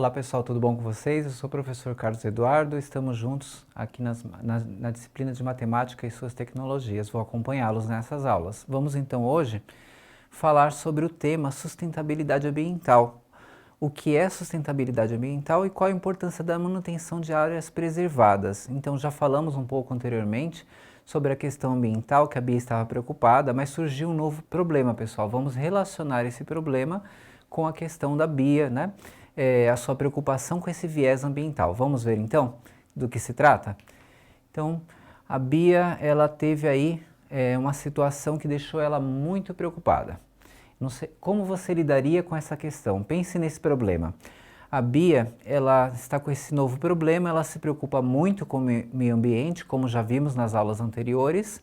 Olá pessoal, tudo bom com vocês? Eu sou o professor Carlos Eduardo, estamos juntos aqui na disciplina de Matemática e suas tecnologias. Vou acompanhá-los nessas aulas. Vamos então hoje falar sobre o tema sustentabilidade ambiental. O que é sustentabilidade ambiental e qual a importância da manutenção de áreas preservadas. Então já falamos um pouco anteriormente sobre a questão ambiental, que a Bia estava preocupada, mas surgiu um novo problema, pessoal. Vamos relacionar esse problema com a questão da Bia, né? A sua preocupação com esse viés ambiental. Vamos ver então do que se trata? Então, a Bia, ela teve aí uma situação que deixou ela muito preocupada. Não sei, como você lidaria com essa questão? Pense nesse problema. A Bia, ela está com esse novo problema, ela se preocupa muito com o meio ambiente, como já vimos nas aulas anteriores,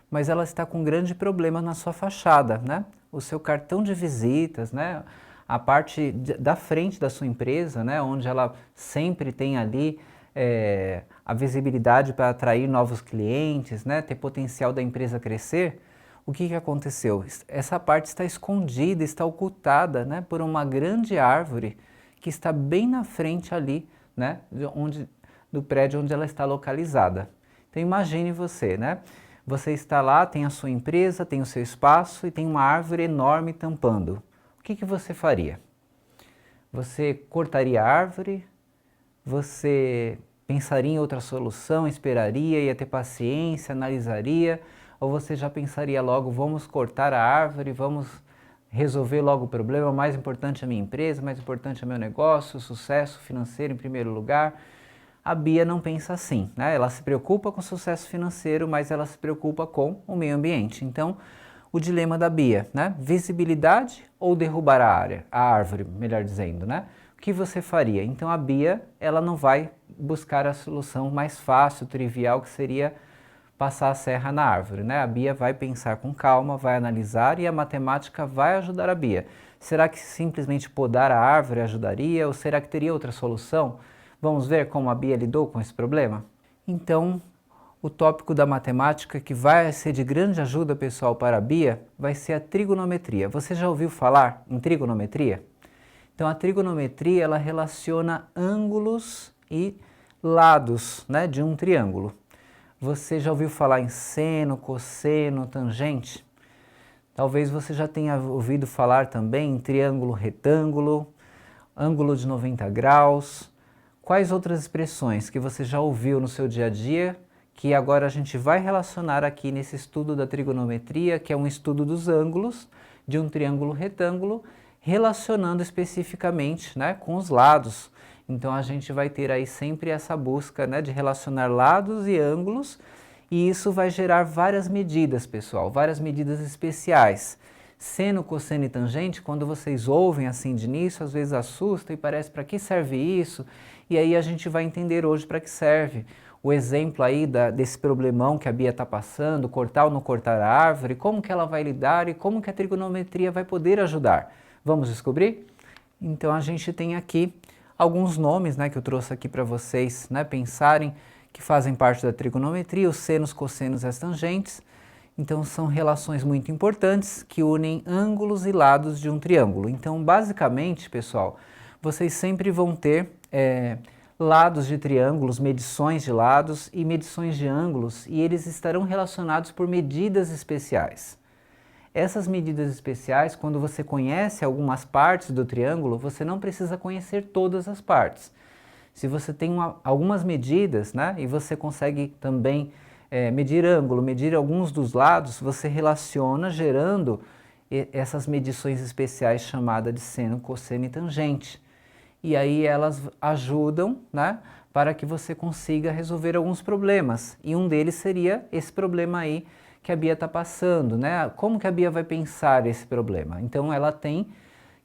mas ela está com um grande problema na sua fachada, né? O seu cartão de visitas, né? A parte da frente da sua empresa, né? Onde ela sempre tem ali a visibilidade para atrair novos clientes, né? Ter potencial da empresa crescer. O que aconteceu? Essa parte está escondida, está ocultada, né, por uma grande árvore que está bem na frente ali, né, do prédio onde ela está localizada. Então imagine você, né? Você está lá, tem a sua empresa, tem o seu espaço e tem uma árvore enorme tampando. O que você faria? Você cortaria a árvore? Você pensaria em outra solução, esperaria, ia ter paciência, analisaria? Ou você já pensaria logo, vamos cortar a árvore, vamos resolver logo o problema, o mais importante é a minha empresa, o mais importante é o meu negócio, o sucesso financeiro em primeiro lugar? A Bia não pensa assim, né? Ela se preocupa com o sucesso financeiro, mas ela se preocupa com o meio ambiente. Então, o dilema da Bia, né? Visibilidade ou derrubar a árvore, melhor dizendo, né? O que você faria? Então, a Bia, ela não vai buscar a solução mais fácil, trivial, que seria passar a serra na árvore, né? A Bia vai pensar com calma, vai analisar e a matemática vai ajudar a Bia. Será que simplesmente podar a árvore ajudaria ou será que teria outra solução? Vamos ver como a Bia lidou com esse problema? Então, o tópico da matemática que vai ser de grande ajuda, pessoal, para a Bia, vai ser a trigonometria. Você já ouviu falar em trigonometria? Então, a trigonometria, ela relaciona ângulos e lados, né, de um triângulo. Você já ouviu falar em seno, cosseno, tangente? Talvez você já tenha ouvido falar também em triângulo retângulo, ângulo de 90 graus. Quais outras expressões que você já ouviu no seu dia a dia que agora a gente vai relacionar aqui nesse estudo da trigonometria, que é um estudo dos ângulos de um triângulo retângulo, relacionando especificamente, né, com os lados. Então a gente vai ter aí sempre essa busca, né, de relacionar lados e ângulos, e isso vai gerar várias medidas, pessoal, várias medidas especiais. Seno, cosseno e tangente, quando vocês ouvem assim de início, às vezes assusta e parece para que serve isso, e aí a gente vai entender hoje para que serve. O exemplo aí desse problemão que a Bia está passando, cortar ou não cortar a árvore, como que ela vai lidar e como que a trigonometria vai poder ajudar. Vamos descobrir? Então a gente tem aqui alguns nomes, né, que eu trouxe aqui para vocês, né, pensarem, que fazem parte da trigonometria, os senos, cossenos e as tangentes. Então são relações muito importantes que unem ângulos e lados de um triângulo. Então basicamente, pessoal, vocês sempre vão ter lados de triângulos, medições de lados e medições de ângulos, e eles estarão relacionados por medidas especiais. Essas medidas especiais, quando você conhece algumas partes do triângulo, você não precisa conhecer todas as partes. Se você tem algumas medidas, né, e você consegue também medir ângulo, medir alguns dos lados, você relaciona gerando essas medições especiais chamadas de seno, cosseno e tangente. E aí elas ajudam, né, para que você consiga resolver alguns problemas. E um deles seria esse problema aí que a Bia está passando, né? Como que a Bia vai pensar esse problema? Então ela tem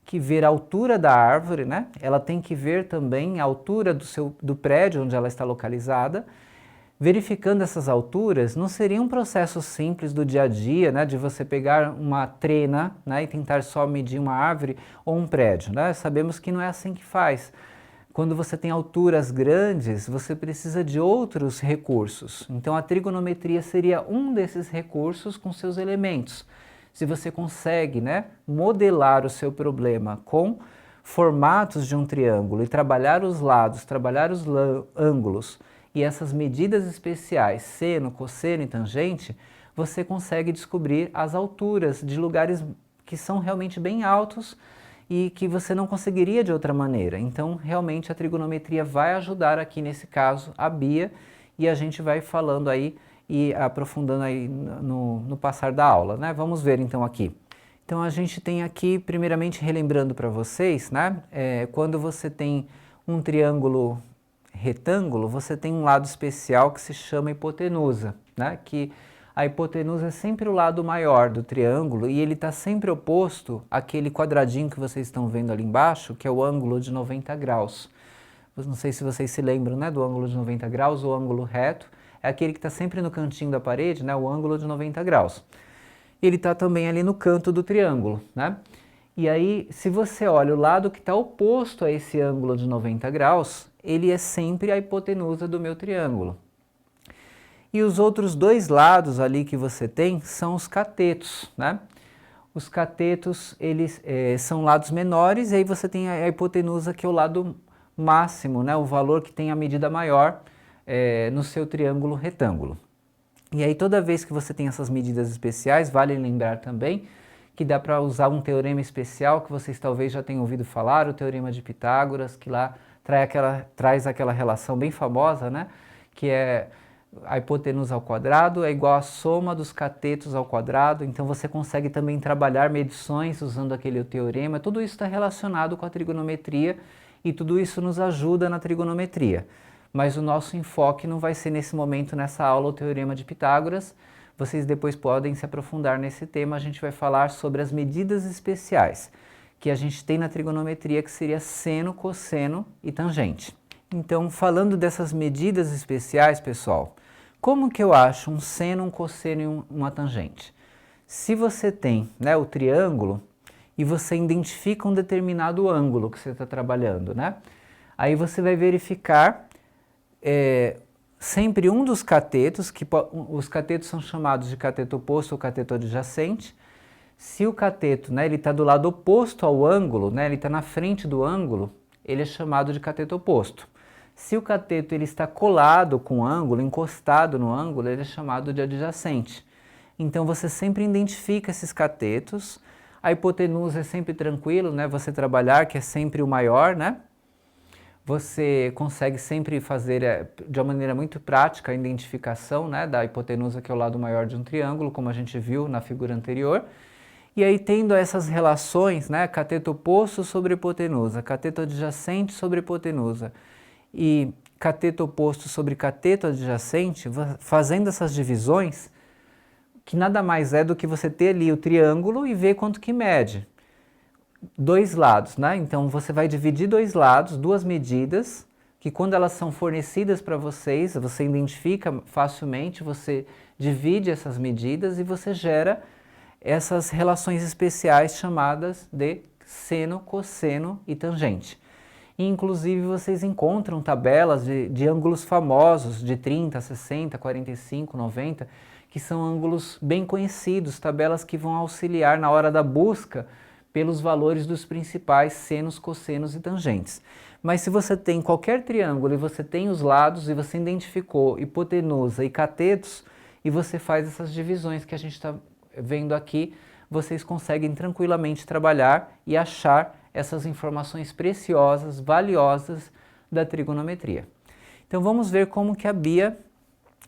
que ver a altura da árvore, né? Ela tem que ver também a altura do prédio onde ela está localizada. Verificando essas alturas, não seria um processo simples do dia a dia, né, de você pegar uma trena, né, e tentar só medir uma árvore ou um prédio, né? Sabemos que não é assim que faz. Quando você tem alturas grandes, você precisa de outros recursos. Então a trigonometria seria um desses recursos com seus elementos. Se você consegue, né, modelar o seu problema com formatos de um triângulo e trabalhar os lados, trabalhar os ângulos e essas medidas especiais, seno, cosseno e tangente, você consegue descobrir as alturas de lugares que são realmente bem altos e que você não conseguiria de outra maneira. Então, realmente a trigonometria vai ajudar aqui nesse caso a Bia, e a gente vai falando aí e aprofundando aí no passar da aula, né? Vamos ver então aqui. Então a gente tem aqui, primeiramente relembrando para vocês, né? Quando você tem um triângulo retângulo, você tem um lado especial que se chama hipotenusa, né? Que a hipotenusa é sempre o lado maior do triângulo e ele está sempre oposto àquele quadradinho que vocês estão vendo ali embaixo, que é o ângulo de 90 graus. Não sei se vocês se lembram, né, do ângulo de 90 graus, o ângulo reto é aquele que está sempre no cantinho da parede, né, o ângulo de 90 graus. Ele está também ali no canto do triângulo, né? E aí, se você olha o lado que está oposto a esse ângulo de 90 graus, ele é sempre a hipotenusa do meu triângulo. E os outros dois lados ali que você tem são os catetos, né? Os catetos, eles são lados menores, e aí você tem a hipotenusa, que é o lado máximo, né? O valor que tem a medida maior no seu triângulo retângulo. E aí toda vez que você tem essas medidas especiais, vale lembrar também que dá para usar um teorema especial que vocês talvez já tenham ouvido falar, o Teorema de Pitágoras, que lá traz aquela relação bem famosa, né? Que é a hipotenusa ao quadrado é igual à soma dos catetos ao quadrado. Então você consegue também trabalhar medições usando aquele teorema. Tudo isso está relacionado com a trigonometria e tudo isso nos ajuda na trigonometria. Mas o nosso enfoque não vai ser nesse momento, nessa aula, o Teorema de Pitágoras. Vocês depois podem se aprofundar nesse tema. A gente vai falar sobre as medidas especiais que a gente tem na trigonometria, que seria seno, cosseno e tangente. Então, falando dessas medidas especiais, pessoal, como que eu acho um seno, um cosseno e uma tangente? Se você tem, né, o triângulo e você identifica um determinado ângulo que você está trabalhando, né? Aí você vai verificar sempre um dos catetos, os catetos são chamados de cateto oposto ou cateto adjacente. Se o cateto, né, ele está do lado oposto ao ângulo, né, ele está na frente do ângulo, ele é chamado de cateto oposto. Se o cateto ele está colado com o ângulo, encostado no ângulo, ele é chamado de adjacente. Então você sempre identifica esses catetos. A hipotenusa é sempre tranquilo, né? Você trabalhar, que é sempre o maior, né? Você consegue sempre fazer de uma maneira muito prática a identificação, né, da hipotenusa, que é o lado maior de um triângulo, como a gente viu na figura anterior. E aí, tendo essas relações, né, cateto oposto sobre hipotenusa, cateto adjacente sobre hipotenusa e cateto oposto sobre cateto adjacente, fazendo essas divisões, que nada mais é do que você ter ali o triângulo e ver quanto que mede. Dois lados, né? Então você vai dividir dois lados, duas medidas, que quando elas são fornecidas para vocês, você identifica facilmente, você divide essas medidas e você gera essas relações especiais chamadas de seno, cosseno e tangente. E, inclusive vocês encontram tabelas de ângulos famosos de 30, 60, 45, 90, que são ângulos bem conhecidos, tabelas que vão auxiliar na hora da busca pelos valores dos principais senos, cossenos e tangentes. Mas se você tem qualquer triângulo e você tem os lados e você identificou hipotenusa e catetos e você faz essas divisões que a gente está vendo aqui, vocês conseguem tranquilamente trabalhar e achar essas informações preciosas, valiosas da trigonometria. Então vamos ver como que a Bia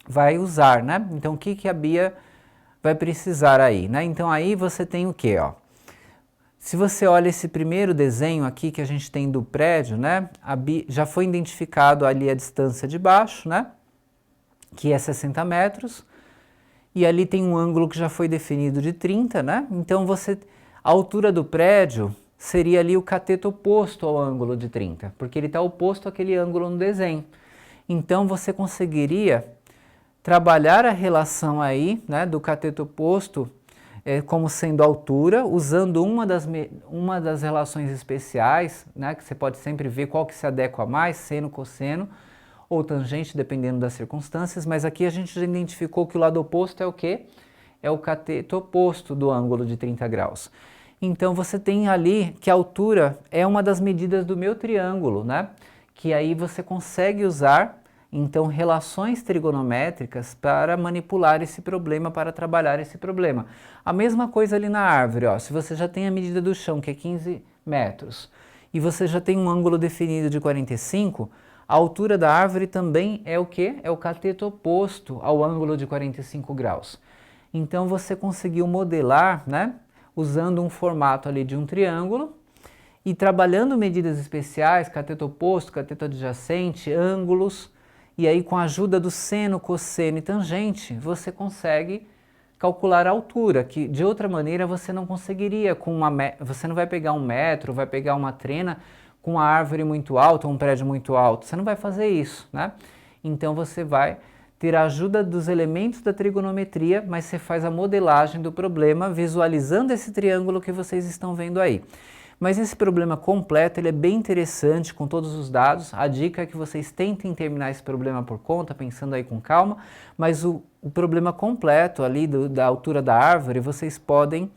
vai usar, né? Então o que a Bia vai precisar aí, né? Então aí você tem o quê, ó? Se você olha esse primeiro desenho aqui que a gente tem do prédio, né? Já foi identificado ali a distância de baixo, né? Que é 60 metros. E ali tem um ângulo que já foi definido de 30, né? Então a altura do prédio seria ali o cateto oposto ao ângulo de 30, porque ele está oposto àquele ângulo no desenho. Então você conseguiria trabalhar a relação aí, né, do cateto oposto como sendo a altura, usando uma das relações especiais, né, que você pode sempre ver qual que se adequa mais, seno, cosseno ou tangente, dependendo das circunstâncias, mas aqui a gente já identificou que o lado oposto é o quê? É o cateto oposto do ângulo de 30 graus. Então você tem ali que a altura é uma das medidas do meu triângulo, né? Que aí você consegue usar então relações trigonométricas para manipular esse problema, para trabalhar esse problema. A mesma coisa ali na árvore, ó. Se você já tem a medida do chão, que é 15 metros, e você já tem um ângulo definido de 45, a altura da árvore também é o quê? É o cateto oposto ao ângulo de 45 graus. Então você conseguiu modelar, né, usando um formato ali de um triângulo e trabalhando medidas especiais, cateto oposto, cateto adjacente, ângulos, e aí com a ajuda do seno, cosseno e tangente, você consegue calcular a altura, que de outra maneira você não conseguiria com você não vai pegar um metro, vai pegar uma trena com uma árvore muito alta, um prédio muito alto, você não vai fazer isso, né? Então você vai ter a ajuda dos elementos da trigonometria, mas você faz a modelagem do problema visualizando esse triângulo que vocês estão vendo aí. Mas esse problema completo ele é bem interessante com todos os dados. A dica é que vocês tentem terminar esse problema por conta, pensando aí com calma, mas o problema completo ali da altura da árvore vocês podem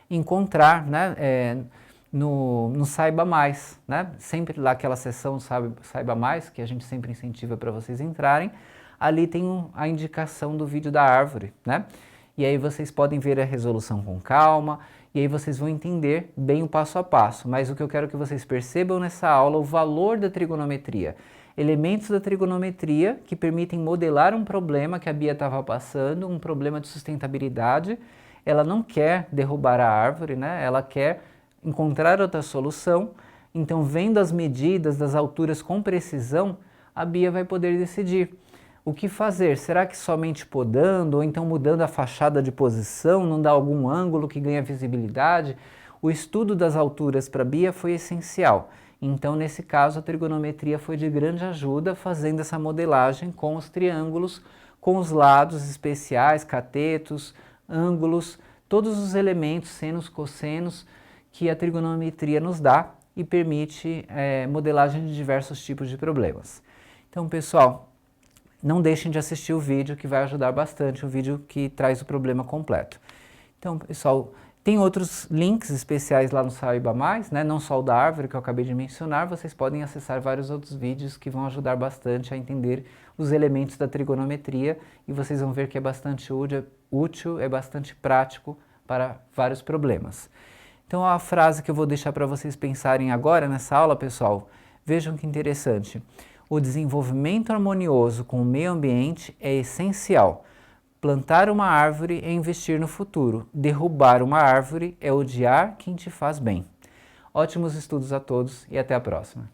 encontrar, né, no Saiba Mais, né? Sempre lá aquela seção Saiba Mais, que a gente sempre incentiva para vocês entrarem, ali tem a indicação do vídeo da árvore, né? E aí vocês podem ver a resolução com calma, e aí vocês vão entender bem o passo a passo. Mas o que eu quero que vocês percebam nessa aula é o valor da trigonometria. Elementos da trigonometria que permitem modelar um problema que a Bia estava passando, um problema de sustentabilidade. Ela não quer derrubar a árvore, né? Ela quer encontrar outra solução. Então, vendo as medidas das alturas com precisão, a Bia vai poder decidir o que fazer. Será que somente podando ou então mudando a fachada de posição não dá algum ângulo que ganha visibilidade? O estudo das alturas para a Bia foi essencial. Então, nesse caso, a trigonometria foi de grande ajuda fazendo essa modelagem com os triângulos, com os lados especiais, catetos, ângulos, todos os elementos, senos, cossenos, que a trigonometria nos dá e permite modelagem de diversos tipos de problemas. Então, pessoal, não deixem de assistir o vídeo que vai ajudar bastante, o vídeo que traz o problema completo. Então, pessoal, tem outros links especiais lá no Saiba Mais, né? Não só o da árvore que eu acabei de mencionar, vocês podem acessar vários outros vídeos que vão ajudar bastante a entender os elementos da trigonometria e vocês vão ver que é bastante útil, é bastante prático para vários problemas. Então, a frase que eu vou deixar para vocês pensarem agora nessa aula, pessoal, vejam que interessante. O desenvolvimento harmonioso com o meio ambiente é essencial. Plantar uma árvore é investir no futuro. Derrubar uma árvore é odiar quem te faz bem. Ótimos estudos a todos e até a próxima.